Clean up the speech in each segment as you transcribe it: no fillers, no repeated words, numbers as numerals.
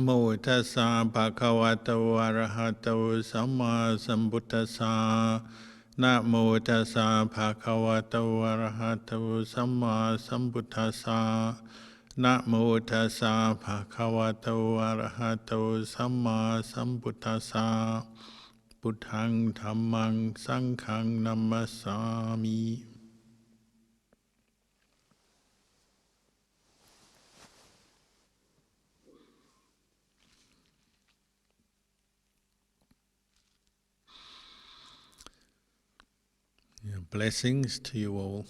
โมตัสสะภะคะวะโตอะระหะโตสัมมาสัมพุทธัสสะนะโมตัสสะภะคะวะโตอะระหะโตสัมมาสัมพุทธัสสะนะโมตัสสะภะคะวะโตอะระหะโตสัมมาสัมพุทธัสสะพุทธังธัมมังสังฆังนัมมัสสามิ Blessings to you all.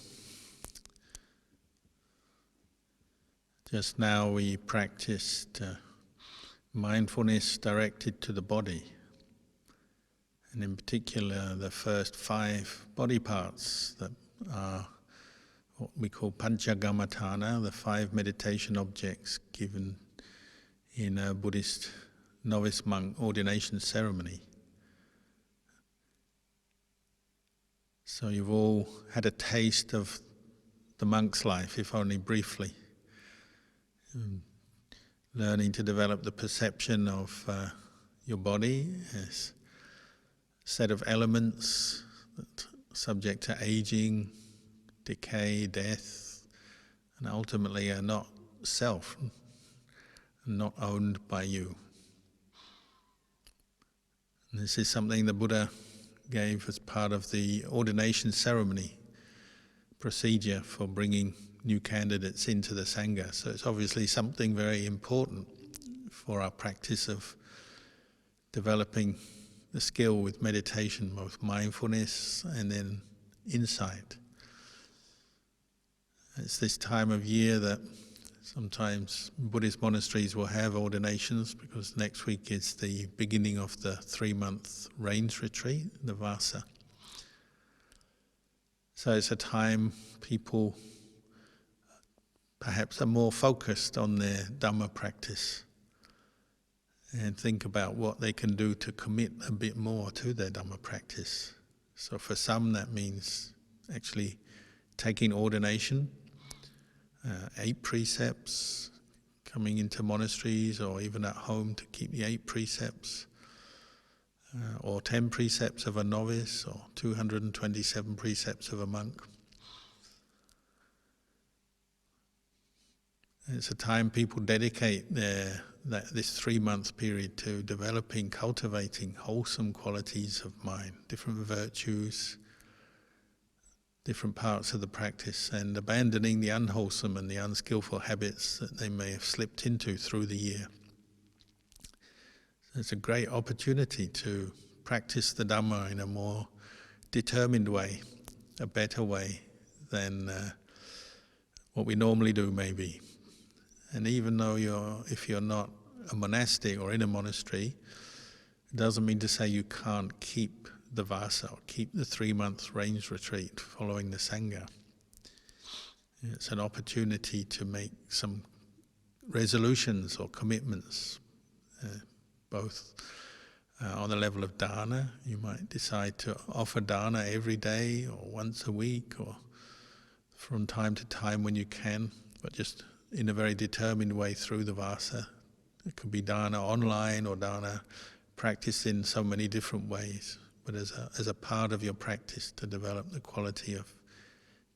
Just now we practiced mindfulness directed to the body, and in particular the first 5 body parts that are what we call Panchagamatthana, the 5 meditation objects given in a Buddhist novice monk ordination ceremony. So you've all had a taste of the monk's life, if only briefly. Learning to develop the perception of your body as a set of elements that are subject to aging, decay, death, and ultimately are not self, not owned by you. And this is something the Buddha gave as part of the ordination ceremony procedure for bringing new candidates into the Sangha. So it's obviously something very important for our practice of developing the skill with meditation, both mindfulness and then insight. It's this time of year that sometimes Buddhist monasteries will have ordinations, because next week is the beginning of the 3-month rains retreat, the Vasa. So it's a time people perhaps are more focused on their Dhamma practice and think about what they can do to commit a bit more to their Dhamma practice. So for some that means actually taking ordination, 8 precepts, coming into monasteries or even at home to keep the 8 precepts, or 10 precepts of a novice, or 227 precepts of a monk. It's a time people dedicate this 3-month period to developing, cultivating wholesome qualities of mind, different virtues, different parts of the practice, and abandoning the unwholesome and the unskillful habits that they may have slipped into through the year. It's a great opportunity to practice the Dhamma in a more determined way, a better way than what we normally do maybe. And even though if you're not a monastic or in a monastery, it doesn't mean to say you can't keep the Vasa or keep the 3-month rains retreat following the Sangha. It's an opportunity to make some resolutions or commitments, both on the level of dana. You might decide to offer dana every day or once a week or from time to time when you can, but just in a very determined way through the Vasa. It could be dana online or dana practiced in so many different ways, but as a part of your practice to develop the quality of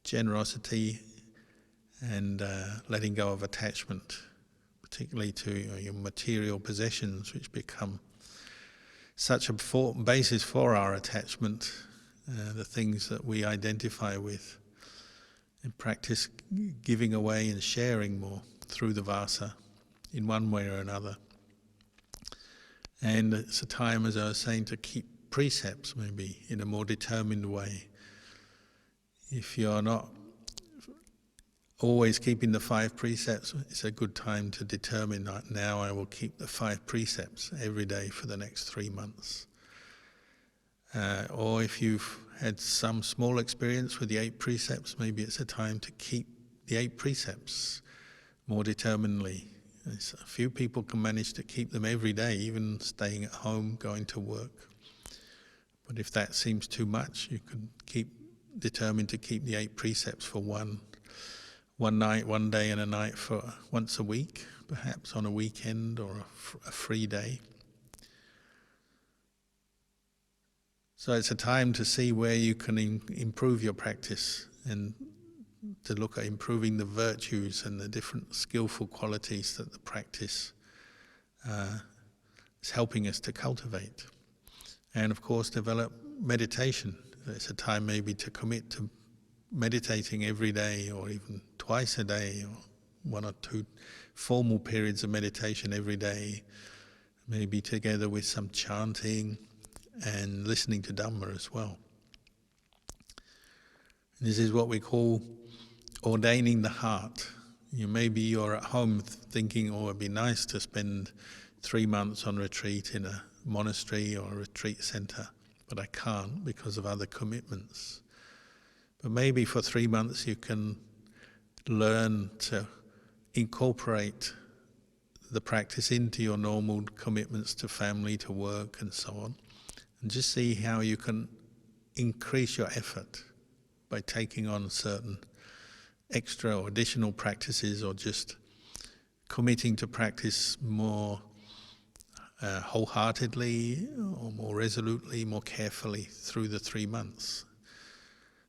generosity and letting go of attachment, particularly to your material possessions, which become such a basis for our attachment, the things that we identify with, and practice giving away and sharing more through the Vasa in one way or another. And it's a time, as I was saying, to keep precepts maybe in a more determined way. If you're not always keeping the 5 precepts, it's a good time to determine that now I will keep the 5 precepts every day for the next 3 months. Or if you've had some small experience with the 8 precepts, maybe it's a time to keep the 8 precepts more determinedly. A few people can manage to keep them every day, even staying at home, going to work. But if that seems too much, you could determined to keep the 8 precepts for one night, one day and a night for once a week, perhaps on a weekend or a free day. So it's a time to see where you can improve your practice and to look at improving the virtues and the different skillful qualities that the practice is helping us to cultivate. And of course, develop meditation. It's a time maybe to commit to meditating every day or even twice a day, or 1 or 2 formal periods of meditation every day, maybe together with some chanting and listening to Dhamma as well. This is what we call ordaining the heart. Maybe you're at home thinking, oh, it'd be nice to spend 3 months on retreat in a monastery or a retreat center, but I can't because of other commitments. But maybe for 3 months you can learn to incorporate the practice into your normal commitments to family, to work and so on, and just see how you can increase your effort by taking on certain extra or additional practices, or just committing to practice more wholeheartedly or more resolutely, more carefully through the 3 months.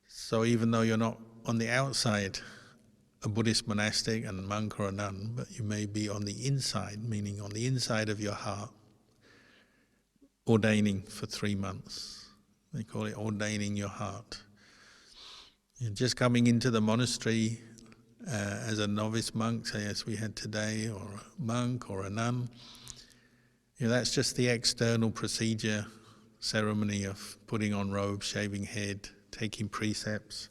So even though you're not on the outside a Buddhist monastic and monk or a nun, but you may be on the inside, meaning on the inside of your heart, ordaining for 3 months. They call it ordaining your heart. You're just coming into the monastery as a novice monk, say as we had today, or a monk or a nun. That's just the external procedure, ceremony of putting on robes, shaving head, taking precepts.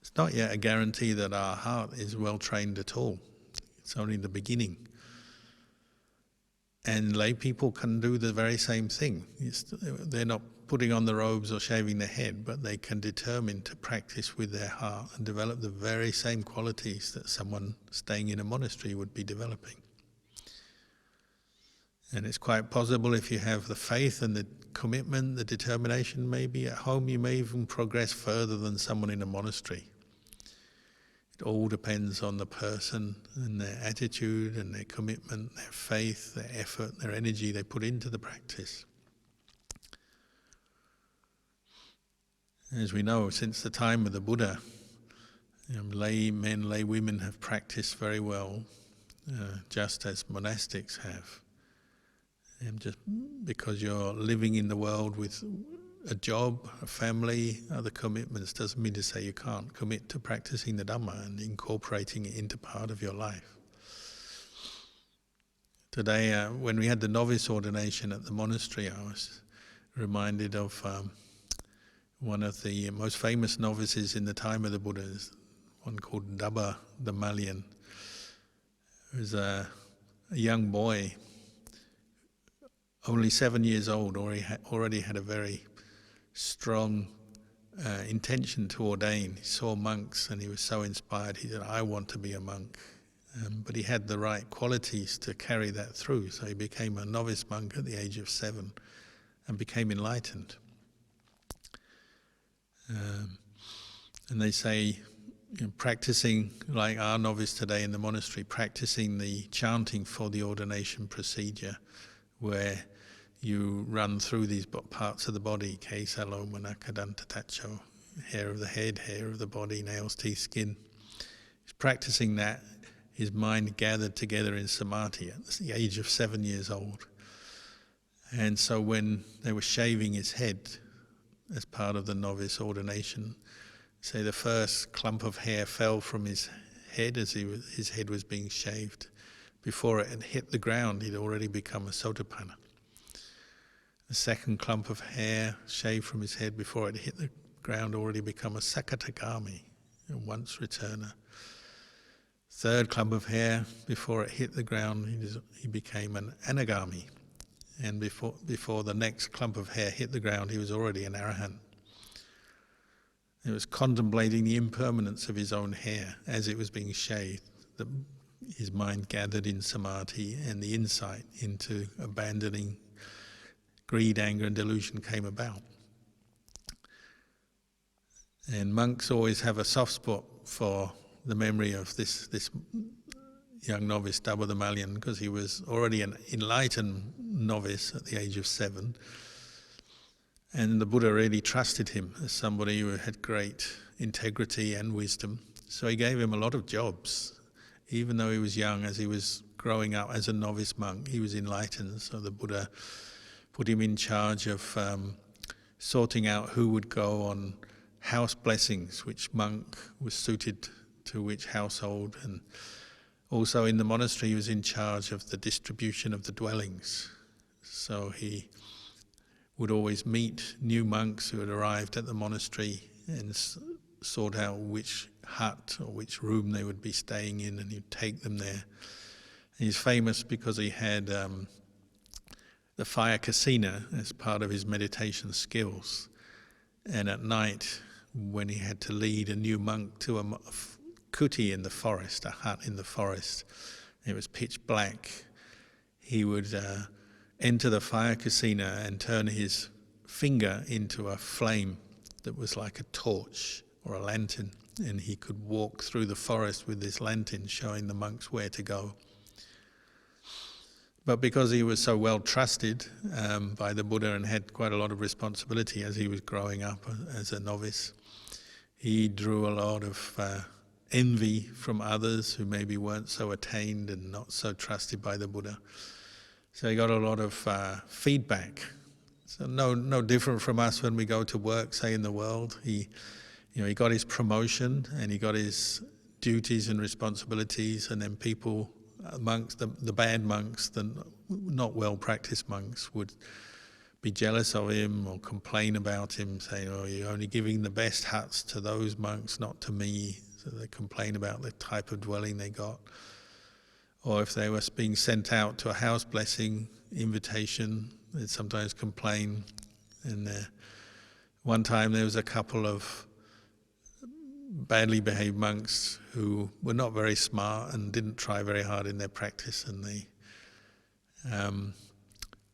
It's not yet a guarantee that our heart is well trained at all. It's only the beginning. And lay people can do the very same thing. They're not putting on the robes or shaving their head, but they can determine to practice with their heart and develop the very same qualities that someone staying in a monastery would be developing. And it's quite possible, if you have the faith and the commitment, the determination, maybe at home you may even progress further than someone in a monastery. It all depends on the person and their attitude and their commitment, their faith, their effort, their energy they put into the practice. As we know, since the time of the Buddha, lay men, lay women have practiced very well, just as monastics have. And just because you're living in the world with a job, a family, other commitments, doesn't mean to say you can't commit to practicing the Dhamma and incorporating it into part of your life. Today, when we had the novice ordination at the monastery, I was reminded of one of the most famous novices in the time of the Buddha, one called Dabba the Malian. He was a young boy, only 7 years old, already had a very strong intention to ordain. He saw monks and he was so inspired, he said, I want to be a monk. But he had the right qualities to carry that through, so he became a novice monk at the age of 7 and became enlightened. And they say, practicing like our novice today in the monastery, practicing the chanting for the ordination procedure, where you run through these parts of the body, Ke Salo Manaka Danta Tacho, hair of the head, hair of the body, nails, teeth, skin. He's practicing that, his mind gathered together in samadhi at the age of 7 years old. And so when they were shaving his head as part of the novice ordination, say the first clump of hair fell from his head as his head was being shaved. Before it had hit the ground, he'd already become a Sotapanna. The second clump of hair shaved from his head before it hit the ground already become a Sakatagami, a once returner. Third clump of hair, before it hit the ground, he became an Anagami. And before the next clump of hair hit the ground, he was already an Arahant. He was contemplating the impermanence of his own hair as it was being shaved. His mind gathered in samadhi, and the insight into abandoning greed, anger and delusion came about. And monks always have a soft spot for the memory of this young novice, Dabba the Malian, because he was already an enlightened novice at the age of 7. And the Buddha really trusted him as somebody who had great integrity and wisdom. So he gave him a lot of jobs. Even though he was young, as he was growing up as a novice monk, he was enlightened. So the Buddha put him in charge of sorting out who would go on house blessings, which monk was suited to which household. And also in the monastery, he was in charge of the distribution of the dwellings. So he would always meet new monks who had arrived at the monastery and sort out which hut or which room they would be staying in, and he'd take them there. And he's famous because he had the fire casino as part of his meditation skills. And at night, when he had to lead a new monk to a kuti in the forest, a hut in the forest, it was pitch black, he would enter the fire casino and turn his finger into a flame that was like a torch or a lantern, and he could walk through the forest with this lantern showing the monks where to go. But because he was so well trusted by the Buddha and had quite a lot of responsibility as he was growing up as a novice, he drew a lot of envy from others who maybe weren't so attained and not so trusted by the Buddha. So he got a lot of feedback. So no different from us when we go to work, say in the world. He got his promotion and he got his duties and responsibilities, and then people, monks, the bad monks, the not well practiced monks, would be jealous of him or complain about him, saying, "Oh, you're only giving the best huts to those monks, not to me." So they complain about the type of dwelling they got. Or if they were being sent out to a house blessing invitation, they'd sometimes complain. And one time there was a couple of badly behaved monks who were not very smart and didn't try very hard in their practice, and they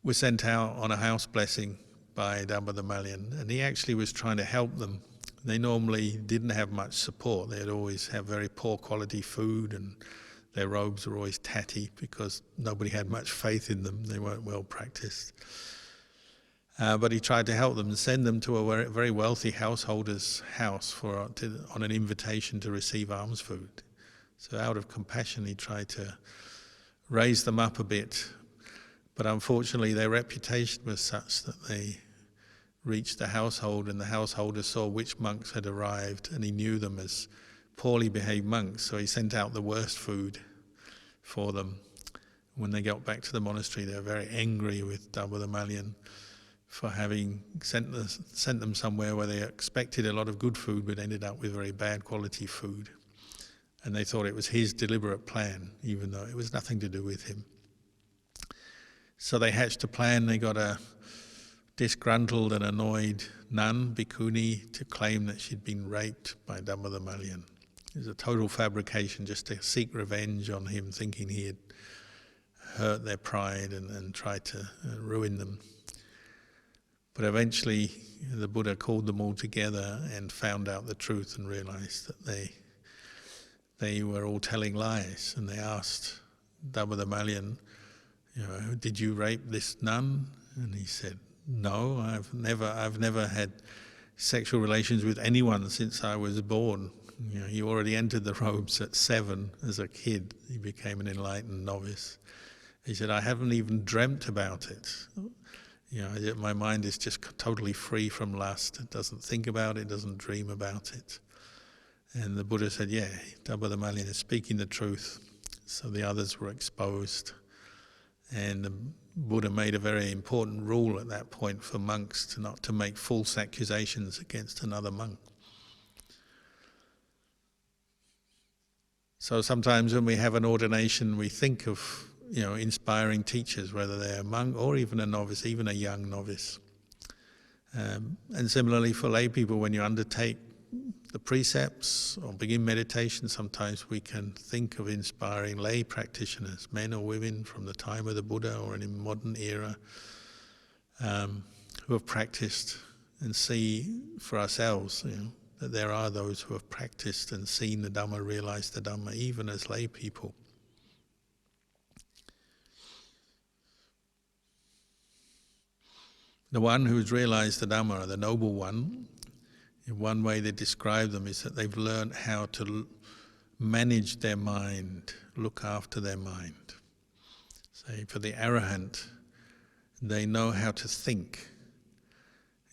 were sent out on a house blessing by Dabba the Malian, and he actually was trying to help them. They normally didn't have much support. They'd always have very poor quality food, and their robes were always tatty because nobody had much faith in them. They weren't well practiced. But he tried to help them and send them to a very wealthy householder's house on an invitation to receive alms food. So out of compassion, he tried to raise them up a bit. But unfortunately, their reputation was such that they reached the household, and the householder saw which monks had arrived, and he knew them as poorly behaved monks, so he sent out the worst food for them. When they got back to the monastery, they were very angry with Dabba the Malian for having sent them somewhere where they expected a lot of good food but ended up with very bad quality food. And they thought it was his deliberate plan, even though it was nothing to do with him. So they hatched a plan. They got a disgruntled and annoyed nun, bhikkhuni, to claim that she'd been raped by Dabba the Malian. It was a total fabrication just to seek revenge on him, thinking he had hurt their pride and tried to ruin them. But eventually the Buddha called them all together and found out the truth and realized that they were all telling lies. And they asked Dabba the Malian, "Did you rape this nun?" And he said, "No, I've never had sexual relations with anyone since I was born." He already entered the robes at 7 as a kid. He became an enlightened novice. He said, "I haven't even dreamt about it. My mind is just totally free from lust. It doesn't think about it, doesn't dream about it." And the Buddha said, "Yeah, Dabba the Malian is speaking the truth." So the others were exposed. And the Buddha made a very important rule at that point for monks not to make false accusations against another monk. So sometimes when we have an ordination, we think of inspiring teachers, whether they're a monk or even a novice, even a young novice. And similarly for lay people, when you undertake the precepts or begin meditation, sometimes we can think of inspiring lay practitioners, men or women from the time of the Buddha or in a modern era, who have practiced, and see for ourselves that there are those who have practiced and seen the Dhamma, realized the Dhamma, even as lay people. The one who's realized the Dhamma, the noble one, in one way they describe them is that they've learned how to manage their mind, look after their mind. Say for the Arahant, they know how to think.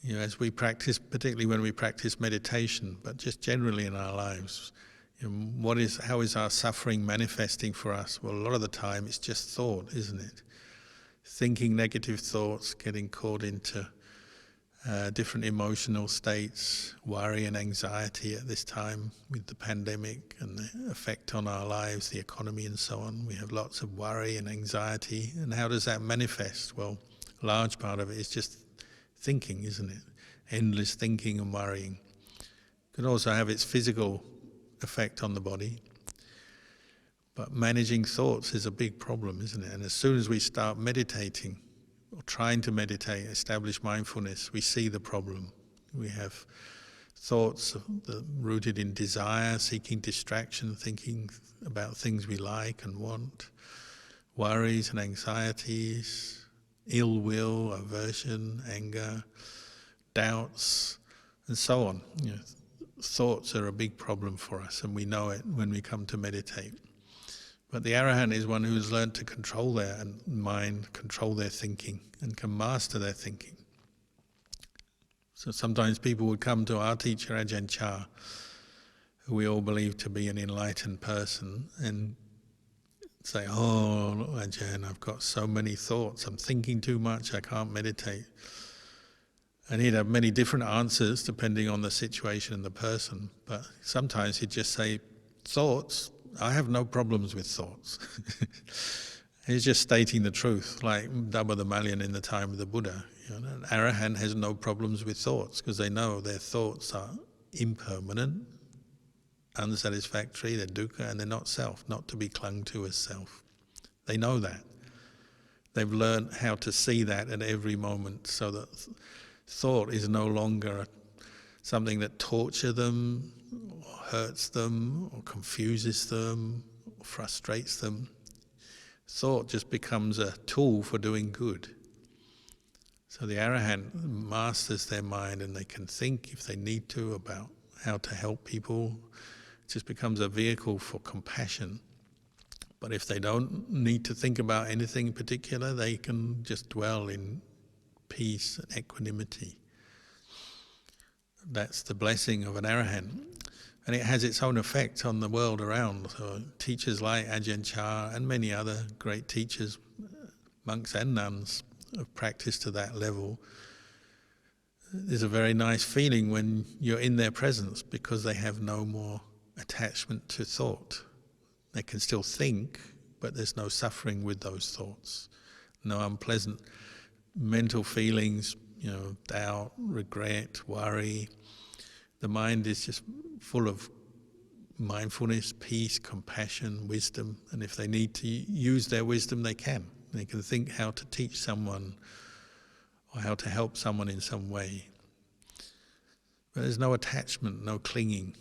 As we practice, particularly when we practice meditation, but just generally in our lives, how is our suffering manifesting for us? Well, a lot of the time it's just thought, isn't it? Thinking negative thoughts, getting caught into different emotional states, worry and anxiety at this time with the pandemic and the effect on our lives, the economy and so on. We have lots of worry and anxiety. And how does that manifest? Well, a large part of it is just thinking, isn't it? Endless thinking and worrying. It can also have its physical effect on the body. But managing thoughts is a big problem, isn't it? And as soon as we start meditating, or trying to meditate, establish mindfulness, we see the problem. We have thoughts rooted in desire, seeking distraction, thinking about things we like and want, worries and anxieties, ill will, aversion, anger, doubts, and so on. Thoughts are a big problem for us, and we know it when we come to meditate. But the Arahant is one who has learned to control their mind, control their thinking, and can master their thinking. So sometimes people would come to our teacher, Ajahn Chah, who we all believe to be an enlightened person, and say, "Oh, Ajahn, I've got so many thoughts, I'm thinking too much, I can't meditate." And he'd have many different answers depending on the situation and the person, but sometimes he'd just say, "Thoughts? I have no problems with thoughts." He's just stating the truth, like Dhamma the Malyan in the time of the Buddha. An Arahant has no problems with thoughts because they know their thoughts are impermanent, unsatisfactory, they're dukkha, and they're not self, not to be clung to as self. They know that. They've learned how to see that at every moment, so that thought is no longer something that tortures them, or hurts them, or confuses them, or frustrates them. Thought just becomes a tool for doing good. So the Arahant masters their mind, and they can think, if they need to, about how to help people. It just becomes a vehicle for compassion. But if they don't need to think about anything in particular, they can just dwell in peace and equanimity. That's the blessing of an Arahant. And it has its own effect on the world around. So teachers like Ajahn Chah and many other great teachers, monks and nuns, have practiced to that level. There's a very nice feeling when you're in their presence because they have no more attachment to thought. They can still think, but there's no suffering with those thoughts. No unpleasant mental feelings, doubt, regret, worry. The mind is just full of mindfulness, peace, compassion, wisdom, and if they need to use their wisdom, they can. They can think how to teach someone or how to help someone in some way. But there's no attachment, no clinging.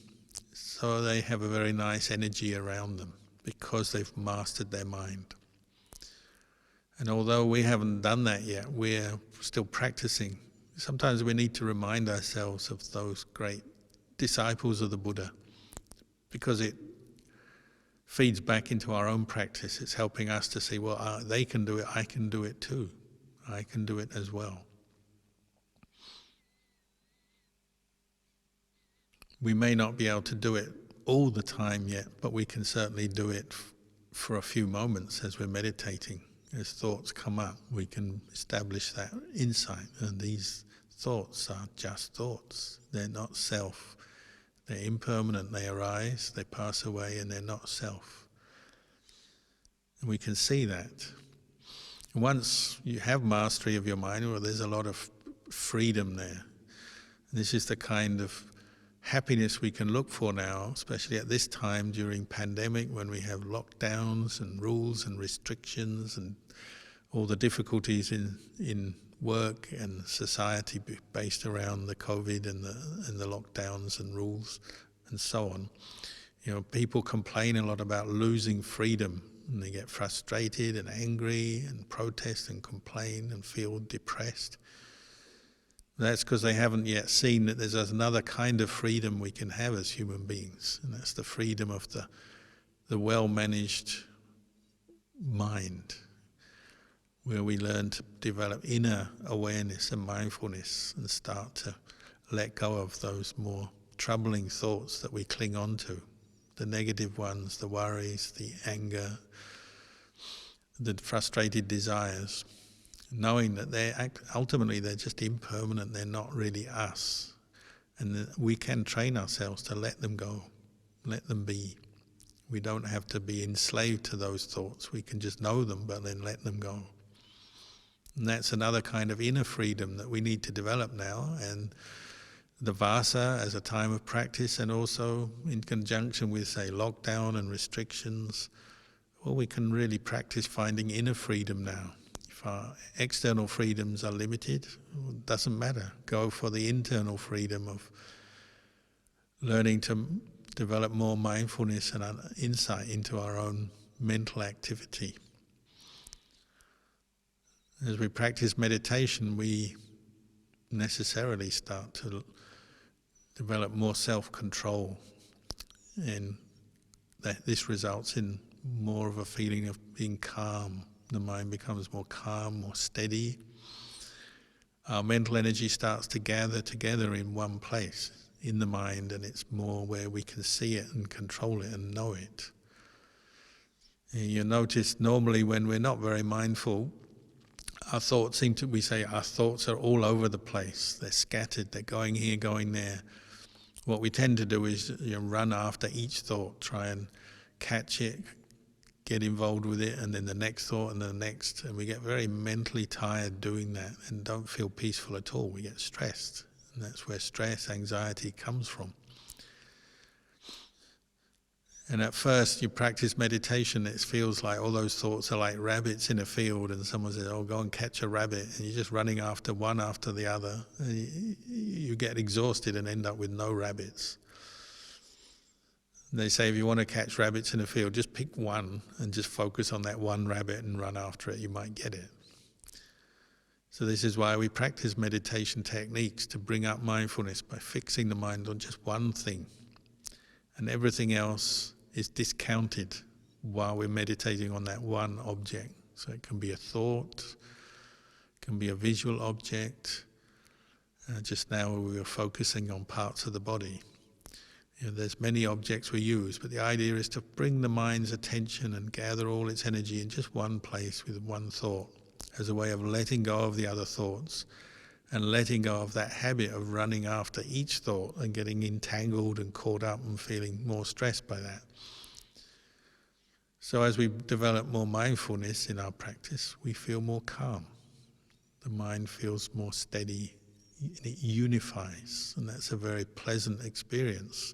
So they have a very nice energy around them because they've mastered their mind. And although we haven't done that yet, we're still practicing. Sometimes we need to remind ourselves of those great disciples of the Buddha, because it feeds back into our own practice. It's helping us to see, well, they can do it, I can do it too. I can do it as well. We may not be able to do it all the time yet, but we can certainly do it for a few moments as we're meditating. As thoughts come up, we can establish that insight, and these thoughts are just thoughts. They're not self. They're impermanent. They arise, they pass away, and they're not self. And we can see that. Once you have mastery of your mind, well, there's a lot of freedom there. And this is the kind of happiness we can look for now, especially at this time during pandemic, when we have lockdowns and rules and restrictions and all the difficulties in work and society based around the COVID and the lockdowns and rules and so on. People complain a lot about losing freedom, and they get frustrated and angry and protest and complain and feel depressed. That's because they haven't yet seen that there's another kind of freedom we can have as human beings, and that's the freedom of the well-managed mind, where we learn to develop inner awareness and mindfulness and start to let go of those more troubling thoughts that we cling on to, the negative ones, the worries, the anger, the frustrated desires, knowing that ultimately they're just impermanent, they're not really us, and that we can train ourselves to let them go, let them be. We don't have to be enslaved to those thoughts, we can just know them but then let them go. And that's another kind of inner freedom that we need to develop now, and the Vasa as a time of practice, and also in conjunction with, say, lockdown and restrictions, well, we can really practice finding inner freedom now. If our external freedoms are limited, it doesn't matter. Go for the internal freedom of learning to develop more mindfulness and insight into our own mental activity. As we practice meditation, we necessarily start to develop more self-control, and that this results in more of a feeling of being calm. The mind becomes more calm, more steady. Our mental energy starts to gather together in one place in the mind, and it's more where we can see it and control it and know it. And you'll notice normally when we're not very mindful, our thoughts our thoughts are all over the place. They're scattered, they're going here, going there. What we tend to do is run after each thought, try and catch it, get involved with it, and then the next thought and the next, and we get very mentally tired doing that and don't feel peaceful at all. We get stressed, and that's where stress, anxiety comes from. And at first you practice meditation, it feels like all those thoughts are like rabbits in a field, and someone says, oh, go and catch a rabbit, and you're just running after one after the other, and you get exhausted and end up with no rabbits. They say if you want to catch rabbits in a field, just pick one and just focus on that one rabbit and run after it, you might get it. So this is why we practice meditation techniques, to bring up mindfulness by fixing the mind on just one thing, and everything else is discounted while we're meditating on that one object. So it can be a thought, it can be a visual object. Just now we were focusing on parts of the body. There's many objects we use, but the idea is to bring the mind's attention and gather all its energy in just one place with one thought, as a way of letting go of the other thoughts and letting go of that habit of running after each thought and getting entangled and caught up and feeling more stressed by that. So as we develop more mindfulness in our practice, we feel more calm. The mind feels more steady, it unifies, and that's a very pleasant experience.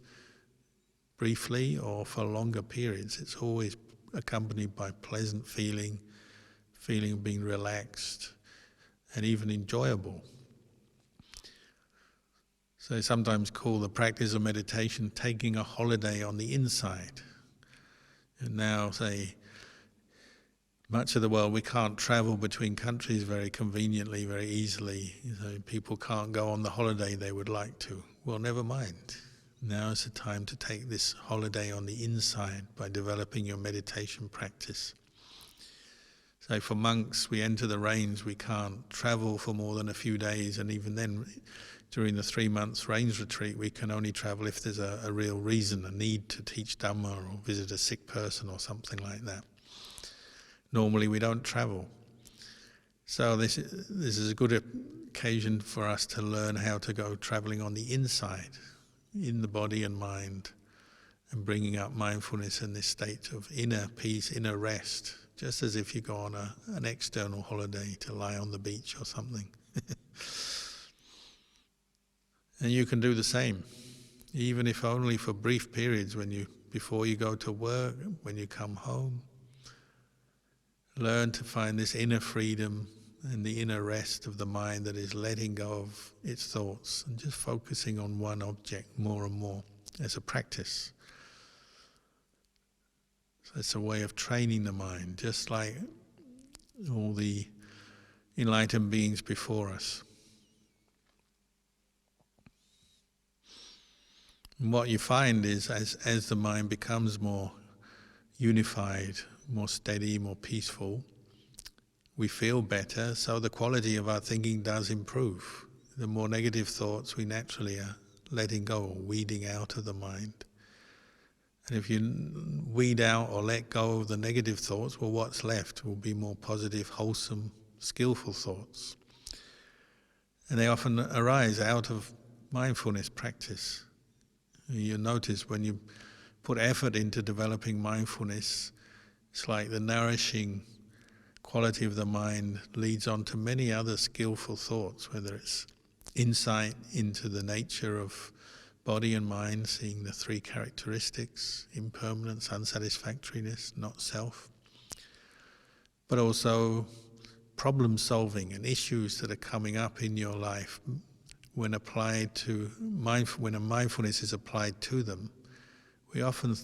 Briefly or for longer periods, it's always accompanied by pleasant feeling of being relaxed and even enjoyable. So I sometimes call the practice of meditation taking a holiday on the inside. And now, say, much of the world we can't travel between countries very conveniently, very easily. So people can't go on the holiday they would like to. Well, never mind. Now is the time to take this holiday on the inside by developing your meditation practice. So for monks, we enter the range, we can't travel for more than a few days, and even then, during the 3 months range retreat, we can only travel if there's a real reason, a need to teach Dhamma or visit a sick person or something like that. Normally we don't travel. So this is a good occasion for us to learn how to go traveling on the inside, in the body and mind, and bringing up mindfulness in this state of inner peace, inner rest, just as if you go on an external holiday to lie on the beach or something. And you can do the same, even if only for brief periods, before you go to work, when you come home. Learn to find this inner freedom and the inner rest of the mind that is letting go of its thoughts and just focusing on one object more and more as a practice. So it's a way of training the mind, just like all the enlightened beings before us. And what you find is as the mind becomes more unified, more steady, more peaceful, we feel better, so the quality of our thinking does improve. The more negative thoughts we naturally are letting go or weeding out of the mind. And if you weed out or let go of the negative thoughts, well, what's left will be more positive, wholesome, skillful thoughts. And they often arise out of mindfulness practice. You notice when you put effort into developing mindfulness, it's like the nourishing quality of the mind leads on to many other skillful thoughts, whether it's insight into the nature of body and mind, seeing the three characteristics, impermanence, unsatisfactoriness, not self, but also problem solving and issues that are coming up in your life when applied to when a mindfulness is applied to them. We often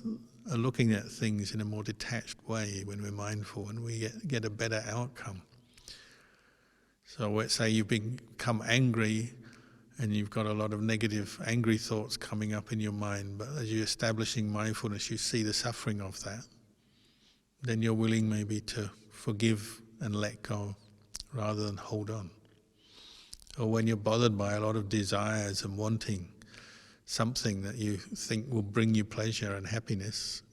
are looking at things in a more detached way when we're mindful, and we get a better outcome. So let's say you become angry and you've got a lot of negative, angry thoughts coming up in your mind, but as you're establishing mindfulness, you see the suffering of that. Then you're willing maybe to forgive and let go rather than hold on. Or when you're bothered by a lot of desires and wanting something that you think will bring you pleasure and happiness,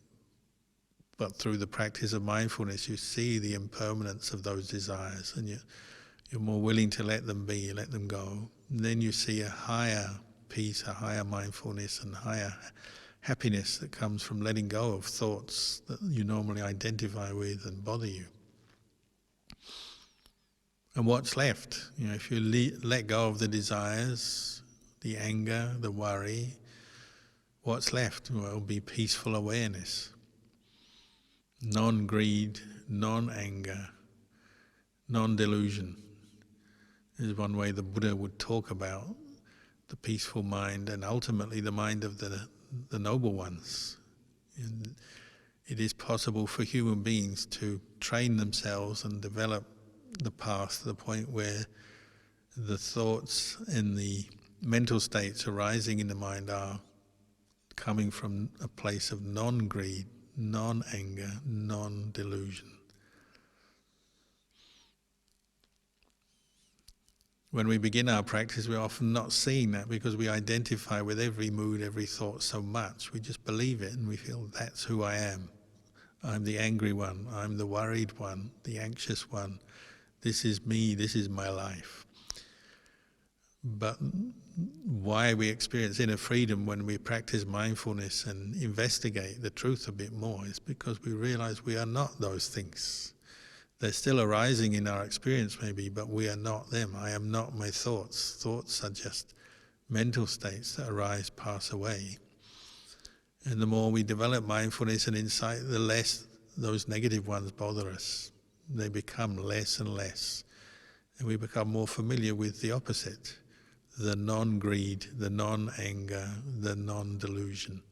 but through the practice of mindfulness you see the impermanence of those desires, and you're more willing to let them be, let them go. And then you see a higher peace, a higher mindfulness and higher happiness that comes from letting go of thoughts that you normally identify with and bother you. And what's left? If you let go of the desires, the anger, the worry, what's left? Well, it'll be peaceful awareness. Non-greed, non-anger, non-delusion is one way the Buddha would talk about the peaceful mind, and ultimately the mind of the noble ones. And it is possible for human beings to train themselves and develop the path to the point where the thoughts and the mental states arising in the mind are coming from a place of non-greed, non-anger, non-delusion. When we begin our practice, we're often not seeing that because we identify with every mood, every thought so much. We just believe it and we feel that's who I am. I'm the angry one, I'm the worried one, the anxious one. This is me, this is my life. But why we experience inner freedom when we practice mindfulness and investigate the truth a bit more is because we realize we are not those things. They're still arising in our experience maybe, but we are not them. I am not my thoughts. Thoughts are just mental states that arise, pass away. And the more we develop mindfulness and insight, the less those negative ones bother us. They become less and less. And we become more familiar with the opposite, the non-greed, the non-anger, the non-delusion.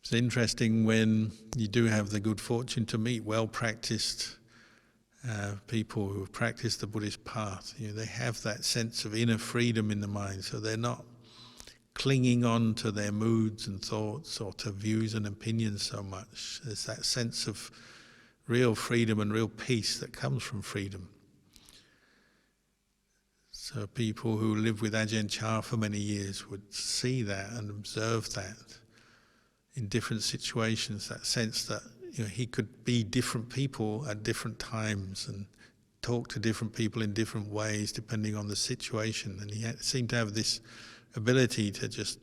It's interesting when you do have the good fortune to meet well-practiced people who have practiced the Buddhist path. They have that sense of inner freedom in the mind, so they're not clinging on to their moods and thoughts or to views and opinions so much. There's that sense of real freedom and real peace that comes from freedom. So people who live with Ajahn Chah for many years would see that and observe that in different situations, that sense that he could be different people at different times and talk to different people in different ways depending on the situation. And he seemed to have this ability to just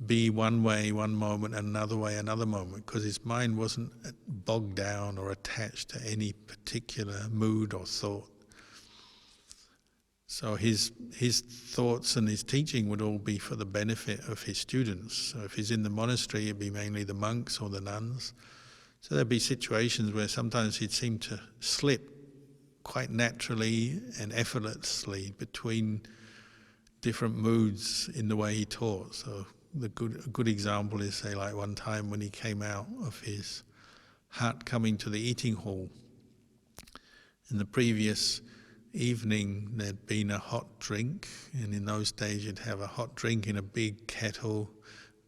be one way one moment and another way another moment, because his mind wasn't bogged down or attached to any particular mood or thought. So his thoughts and his teaching would all be for the benefit of his students. So if he's in the monastery, it'd be mainly the monks or the nuns. So there'd be situations where sometimes he'd seem to slip quite naturally and effortlessly between different moods in the way he taught. So a good example is, say, like one time when he came out of his hut coming to the eating hall. In the previous evening there'd been a hot drink, and in those days you'd have a hot drink in a big kettle,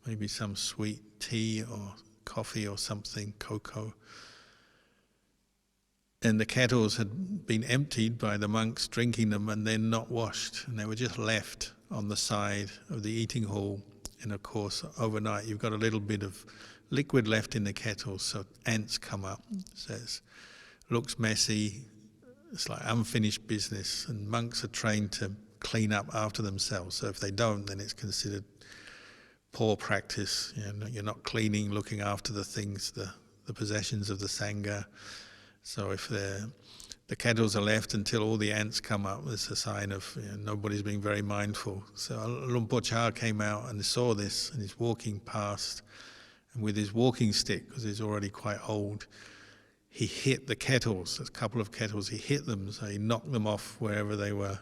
maybe some sweet tea or coffee or something, cocoa. And the kettles had been emptied by the monks drinking them and then not washed, and they were just left on the side of the eating hall. And of course, overnight you've got a little bit of liquid left in the kettle, so ants come up. So it looks messy, it's like unfinished business, and monks are trained to clean up after themselves. So if they don't, then it's considered poor practice. You're not cleaning, looking after the things, the possessions of the Sangha. So if the kettles are left until all the ants come up, it's a sign of nobody's being very mindful. So Luang Por Chah came out and saw this, and he's walking past, and with his walking stick, because he's already quite old, he hit the kettles, a couple of kettles, he hit them, so he knocked them off wherever they were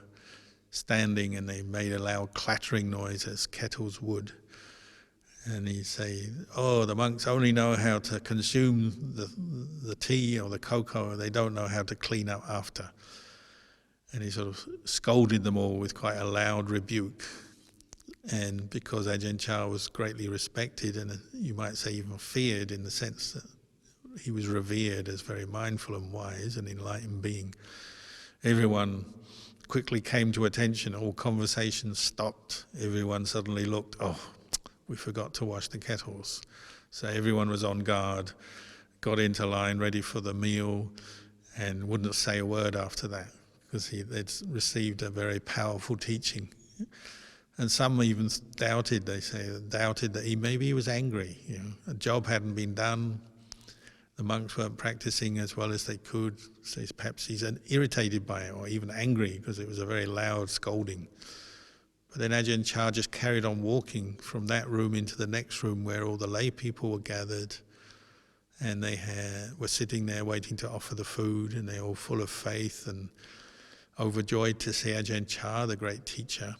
standing, and they made a loud clattering noise as kettles would. And he'd say, oh, the monks only know how to consume the tea or the cocoa, they don't know how to clean up after. And he sort of scolded them all with quite a loud rebuke. And because Ajahn Chah was greatly respected, and you might say even feared, in the sense that he was revered as very mindful and wise and enlightened being, everyone quickly came to attention, all conversations stopped, everyone suddenly looked, oh, we forgot to wash the kettles. So everyone was on guard, got into line, ready for the meal, and wouldn't say a word after that, because they'd received a very powerful teaching. And some even doubted, that maybe he was angry. A job hadn't been done, the monks weren't practicing as well as they could, so perhaps he's irritated by it, or even angry, because it was a very loud scolding. But then Ajahn Chah just carried on walking from that room into the next room where all the lay people were gathered, and they were sitting there waiting to offer the food, and they're all full of faith and overjoyed to see Ajahn Chah, the great teacher.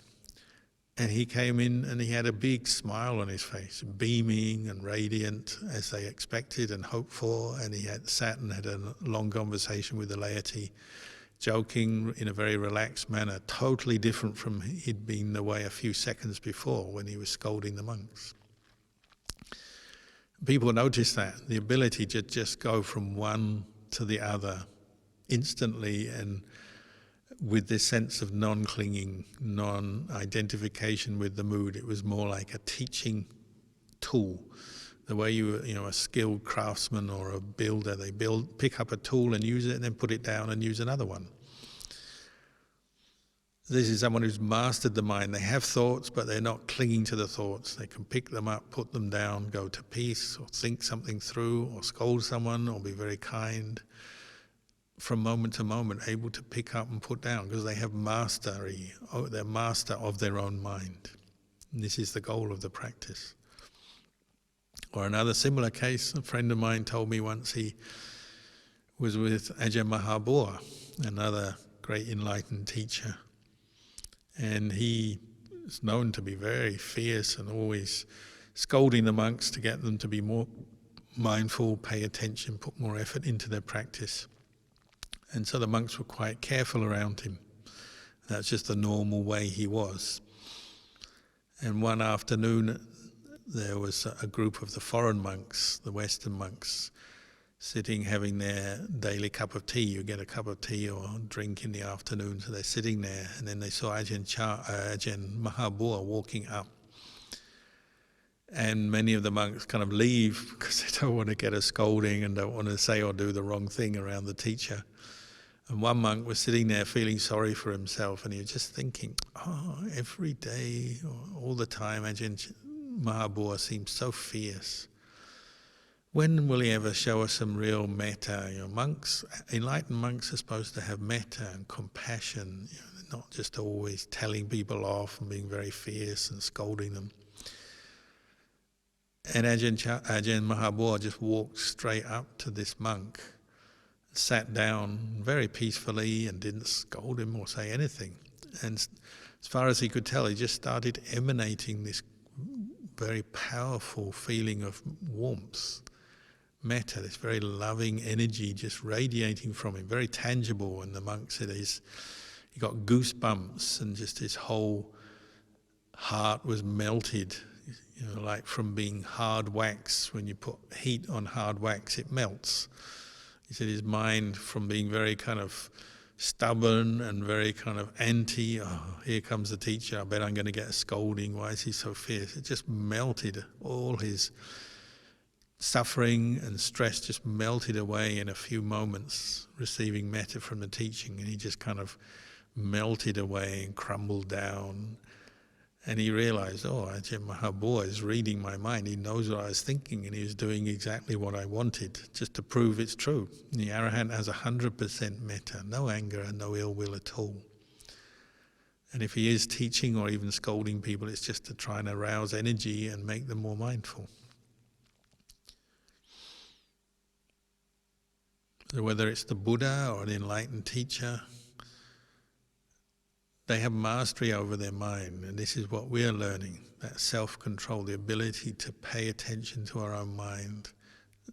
And he came in and he had a big smile on his face, beaming and radiant as they expected and hoped for, and he had sat and had a long conversation with the laity, joking in a very relaxed manner, totally different from he'd been the way a few seconds before when he was scolding the monks. People noticed that, the ability to just go from one to the other instantly, and with this sense of non-clinging, non-identification with the mood. It was more like a teaching tool. The way a skilled craftsman or a builder, they pick up a tool and use it, and then put it down and use another one. This is someone who's mastered the mind. They have thoughts, but they're not clinging to the thoughts. They can pick them up, put them down, go to peace, or think something through, or scold someone, or be very kind. From moment to moment, able to pick up and put down, because they have mastery. They're master of their own mind. And this is the goal of the practice. Or another similar case, a friend of mine told me once he was with Ajahn Mahabua, another great enlightened teacher. And he is known to be very fierce and always scolding the monks to get them to be more mindful, pay attention, put more effort into their practice. And so the monks were quite careful around him. That's just the normal way he was. And one afternoon, there was a group of the foreign monks, the Western monks, sitting having their daily cup of tea. You get a cup of tea or drink in the afternoon, so they're sitting there, and then they saw Ajahn Mahabua walking up. And many of the monks kind of leave because they don't want to get a scolding and don't want to say or do the wrong thing around the teacher. And one monk was sitting there feeling sorry for himself, and he was just thinking, every day, or all the time, Ajahn Mahabua seems so fierce. When will he ever show us some real metta? Monks, enlightened monks are supposed to have metta and compassion, not just always telling people off and being very fierce and scolding them. And Ajahn Mahabua just walked straight up to this monk, sat down very peacefully and didn't scold him or say anything. And as far as he could tell, he just started emanating this very powerful feeling of warmth, metta, this very loving energy just radiating from him, very tangible. And the monk said he got goosebumps, and just his whole heart was melted, like from being hard wax. When you put heat on hard wax, it melts. He said his mind, from being very kind of stubborn and very kind of anti, oh, here comes the teacher, I bet I'm going to get a scolding, why is he so fierce? It just melted. All his suffering and stress just melted away in a few moments, receiving metta from the teaching, and he just kind of melted away and crumbled down. And he realized, oh, Ajahn Mahabua is reading my mind. He knows what I was thinking, and he was doing exactly what I wanted, just to prove it's true. The Arahant has 100% metta, no anger and no ill will at all. And if he is teaching or even scolding people, it's just to try and arouse energy and make them more mindful. So whether it's the Buddha or an enlightened teacher, they have mastery over their mind, and this is what we're learning, that self-control, the ability to pay attention to our own mind,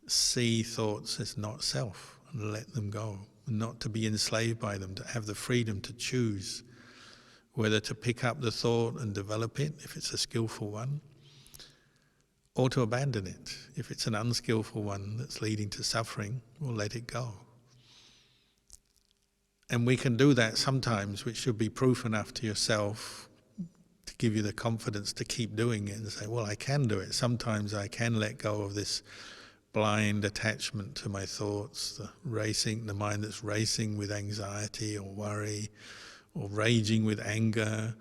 see thoughts as not self, and let them go, not to be enslaved by them, to have the freedom to choose whether to pick up the thought and develop it, if it's a skillful one, or to abandon it. If it's an unskillful one that's leading to suffering, we'll let it go. And we can do that sometimes, which should be proof enough to yourself to give you the confidence to keep doing it and say, well, I can do it. Sometimes I can let go of this blind attachment to my thoughts, the mind that's racing with anxiety or worry, or raging with anger,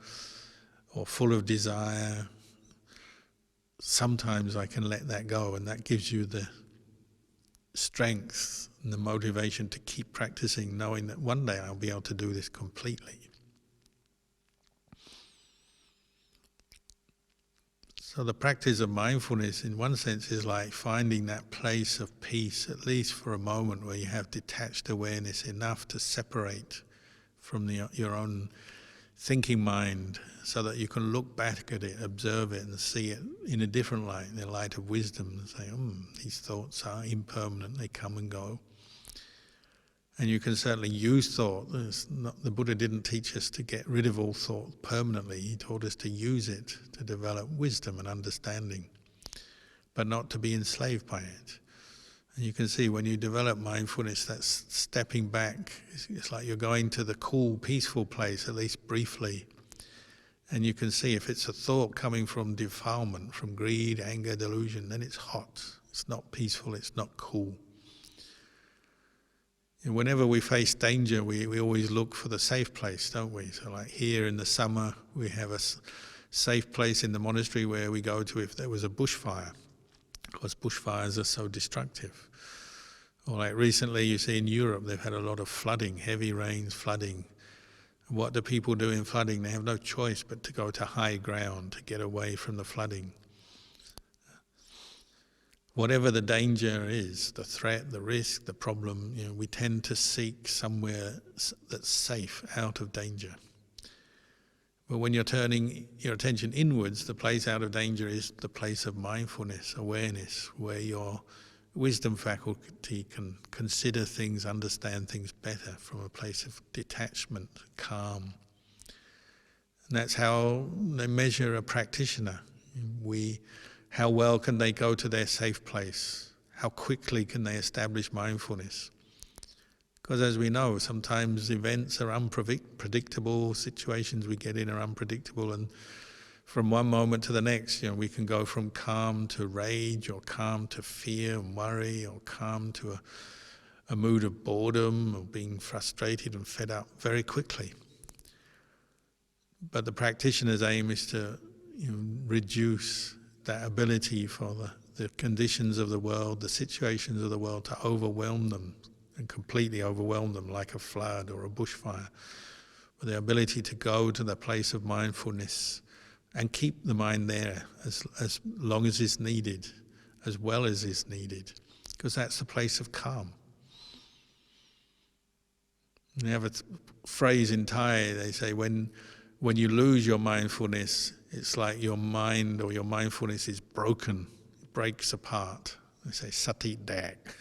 or full of desire. Sometimes I can let that go, and that gives you the strength and the motivation to keep practicing, knowing that one day I'll be able to do this completely. So the practice of mindfulness, in one sense, is like finding that place of peace, at least for a moment, where you have detached awareness enough to separate from your own thinking mind, so that you can look back at it, observe it, and see it in a different light, in the light of wisdom, and say, these thoughts are impermanent, they come and go. And you can certainly use thought. The Buddha didn't teach us to get rid of all thought permanently. He taught us to use it to develop wisdom and understanding, but not to be enslaved by it. And you can see when you develop mindfulness, that's stepping back. It's like you're going to the cool, peaceful place, at least briefly. And you can see if it's a thought coming from defilement, from greed, anger, delusion, then it's hot. It's not peaceful, it's not cool. And whenever we face danger, we always look for the safe place, don't we? So like here in the summer, we have a safe place in the monastery where we go to if there was a bushfire, because bushfires are so destructive. Or like recently, you see in Europe, they've had a lot of flooding, heavy rains, flooding. What do people do in flooding? They have no choice but to go to high ground to get away from the flooding. Whatever the danger is, the threat, the risk, the problem, we tend to seek somewhere that's safe, out of danger. But when you're turning your attention inwards, the place out of danger is the place of mindfulness, awareness, where your wisdom faculty can consider things, understand things better from a place of detachment, calm. And that's how they measure a practitioner. How well can they go to their safe place? How quickly can they establish mindfulness? Because as we know, sometimes events are unpredictable, situations we get in are unpredictable, and from one moment to the next, we can go from calm to rage, or calm to fear and worry, or calm to a mood of boredom, or being frustrated and fed up very quickly. But the practitioner's aim is to reduce that ability for the conditions of the world, the situations of the world, to overwhelm them and completely overwhelm them like a flood or a bushfire. But the ability to go to the place of mindfulness and keep the mind there as long as is needed, as well as is needed, because that's the place of calm. They have a phrase in Thai, they say, when you lose your mindfulness, it's like your mind or your mindfulness is broken, it breaks apart. They say, sati dak.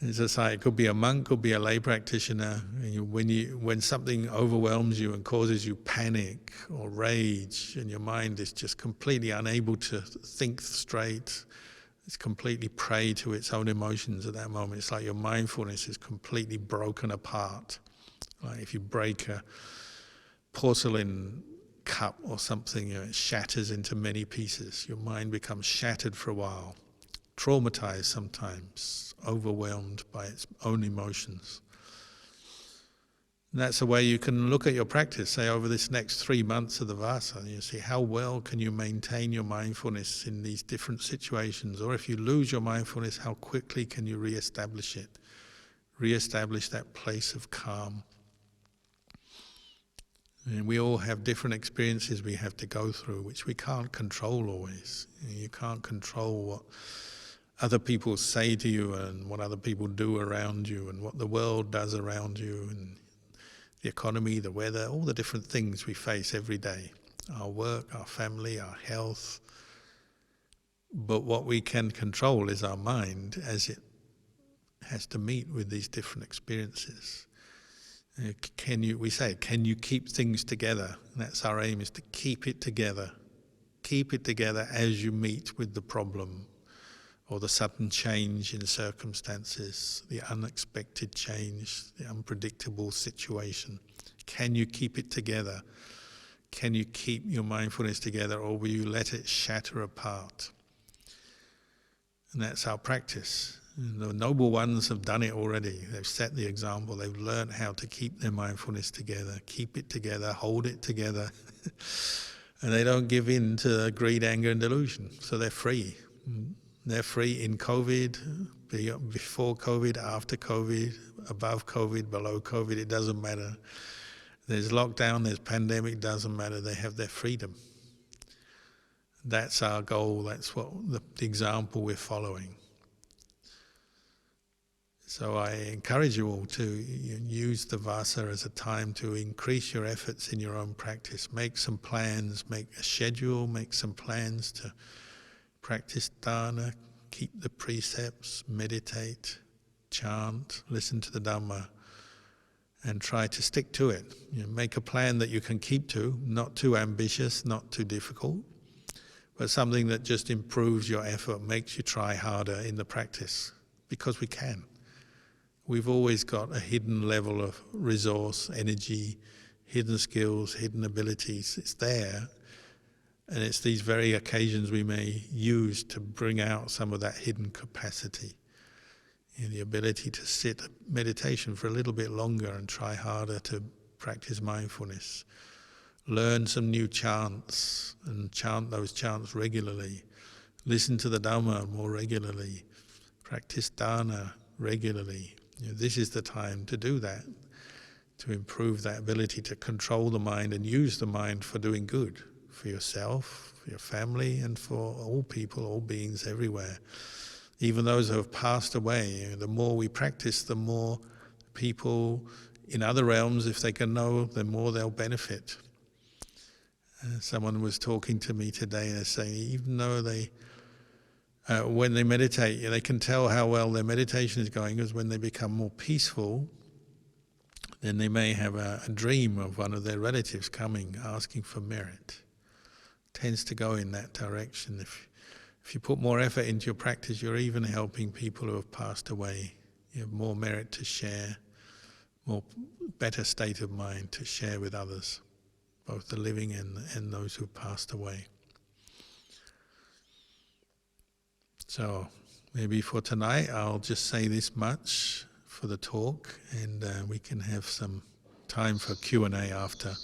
It's just like, it could be a monk, could be a lay practitioner. When something overwhelms you and causes you panic or rage, and your mind is just completely unable to think straight, it's completely prey to its own emotions at that moment. It's like your mindfulness is completely broken apart. Like if you break a porcelain cup or something, it shatters into many pieces. Your mind becomes shattered for a while, traumatized sometimes, overwhelmed by its own emotions. And that's the way you can look at your practice, say over this next 3 months of the Vasa, you see how well can you maintain your mindfulness in these different situations, or if you lose your mindfulness, how quickly can you re-establish it, re-establish that place of calm. And we all have different experiences we have to go through, which we can't control always. You can't control what other people say to you and what other people do around you and what the world does around you and the economy, the weather, all the different things we face every day. Our work, our family, our health. But what we can control is our mind as it has to meet with these different experiences. Can you keep things together? And that's our aim, is to keep it together. Keep it together as you meet with the problem or the sudden change in circumstances, the unexpected change, the unpredictable situation. Can you keep it together? Can you keep your mindfulness together, or will you let it shatter apart? And that's our practice. And the noble ones have done it already. They've set the example. They've learned how to keep their mindfulness together, keep it together, hold it together. And they don't give in to greed, anger, and delusion. So they're free. They're free in COVID, before COVID, after COVID, above COVID, below COVID, it doesn't matter. There's lockdown, there's pandemic, doesn't matter. They have their freedom. That's our goal. That's what the example we're following. So I encourage you all to use the Vasa as a time to increase your efforts in your own practice. Make some plans, make a schedule, make some plans to practice dana, keep the precepts, meditate, chant, listen to the Dhamma, and try to stick to it. Make a plan that you can keep to, not too ambitious, not too difficult, but something that just improves your effort, makes you try harder in the practice, because we can. We've always got a hidden level of resource, energy, hidden skills, hidden abilities. It's there. And it's these very occasions we may use to bring out some of that hidden capacity. The ability to sit meditation for a little bit longer and try harder to practice mindfulness. Learn some new chants and chant those chants regularly. Listen to the Dhamma more regularly. Practice dana regularly. This is the time to do that, to improve that ability to control the mind and use the mind for doing good. For yourself, for your family, and for all people, all beings everywhere. Even those who have passed away, the more we practice, the more people in other realms, if they can know, the more they'll benefit. Someone was talking to me today and saying, even though when they meditate, they can tell how well their meditation is going, because when they become more peaceful, then they may have a dream of one of their relatives coming, asking for merit. Tends to go in that direction. If you put more effort into your practice, you're even helping people who have passed away. You have more merit to share, better state of mind to share with others, both the living and those who have passed away. So maybe for tonight I'll just say this much for the talk, and we can have some time for Q&A after.